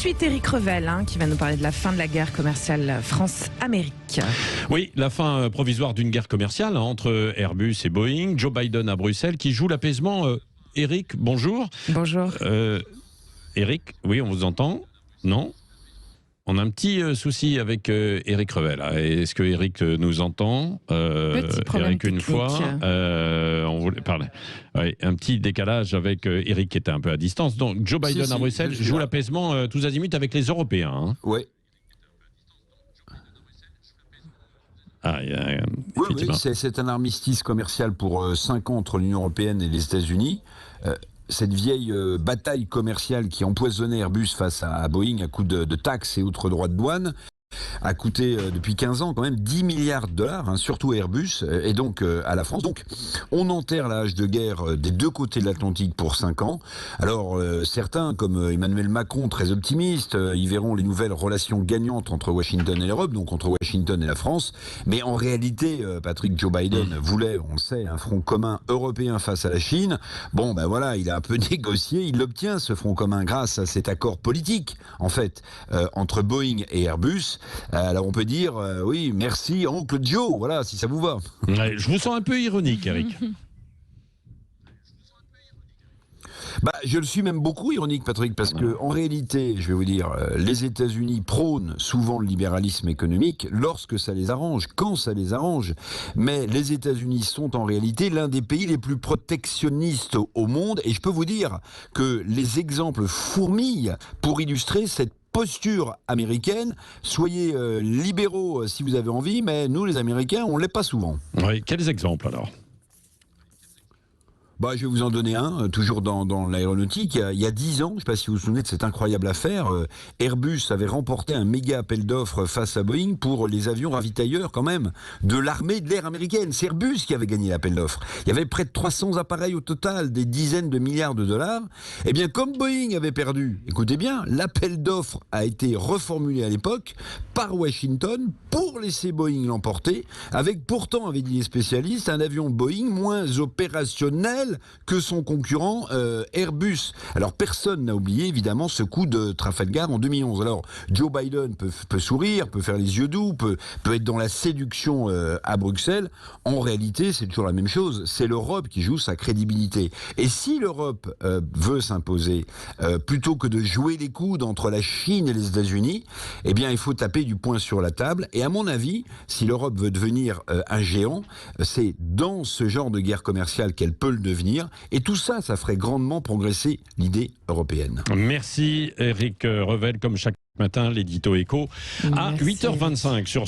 suite Éric Revel qui va nous parler de la fin de la guerre commerciale France-Amérique. Oui, la fin provisoire d'une guerre commerciale entre Airbus et Boeing. Joe Biden à Bruxelles qui joue l'apaisement. Éric, bonjour. Bonjour. Éric, oui, on vous entend? Non? On a un petit souci avec Éric Revel. Est-ce que Éric nous entend? Petit problème Éric, une technique. fois, on voulait parler. Oui, un petit décalage avec Éric qui était un peu à distance. Donc, Joe Biden à Bruxelles joue l'apaisement tous azimuts avec les Européens. Oui. Oui, c'est un armistice commercial pour 5 ans entre l'Union européenne et les États-Unis. Cette vieille bataille commerciale qui empoisonnait Airbus face à Boeing à coup de taxes et autres droits de douane a coûté depuis 15 ans quand même 10 milliards de dollars, surtout à Airbus et donc à la France. Donc on enterre la hache de guerre des deux côtés de l'Atlantique pour 5 ans. Alors certains, comme Emmanuel Macron, très optimistes, y verront les nouvelles relations gagnantes entre Washington et l'Europe, donc entre Washington et la France. Mais en réalité, Patrick, Joe Biden voulait, on le sait, un front commun européen face à la Chine. Bon, ben voilà, il a un peu négocié, il l'obtient ce front commun grâce à cet accord politique, en fait, entre Boeing et Airbus. Alors on peut dire, oui, merci Oncle Joe, voilà, si ça vous va. Ouais, je vous sens un peu ironique, Éric. Je le suis même beaucoup ironique, Patrick, parce que en réalité, je vais vous dire, les États-Unis prônent souvent le libéralisme économique lorsque ça les arrange, quand ça les arrange. Mais les États-Unis sont en réalité l'un des pays les plus protectionnistes au monde, et je peux vous dire que les exemples fourmillent pour illustrer cette posture américaine. Soyez libéraux si vous avez envie, mais nous, les Américains, on ne l'est pas souvent. Oui, quels exemples alors ? Je vais vous en donner un, toujours dans l'aéronautique. Il y a 10 ans, je ne sais pas si vous vous souvenez de cette incroyable affaire, Airbus avait remporté un méga appel d'offres face à Boeing pour les avions ravitailleurs quand même de l'armée de l'air américaine. C'est Airbus qui avait gagné l'appel d'offres. Il y avait près de 300 appareils au total, des dizaines de milliards de dollars. Eh bien, comme Boeing avait perdu, écoutez bien, l'appel d'offres a été reformulé à l'époque par Washington pour laisser Boeing l'emporter, avec pourtant, avaient dit les spécialistes, un avion Boeing moins opérationnel que son concurrent Airbus. Alors personne n'a oublié évidemment ce coup de Trafalgar en 2011. Alors Joe Biden peut sourire, peut faire les yeux doux, peut être dans la séduction à Bruxelles. En réalité, c'est toujours la même chose. C'est l'Europe qui joue sa crédibilité. Et si l'Europe veut s'imposer, plutôt que de jouer les coudes entre la Chine et les États-Unis, eh bien il faut taper du poing sur la table. Et à mon avis, si l'Europe veut devenir un géant, c'est dans ce genre de guerre commerciale qu'elle peut le devenir. Et tout ça, ça ferait grandement progresser l'idée européenne. Merci Éric Revel, comme chaque matin, l'édito Écho à 8h25 sur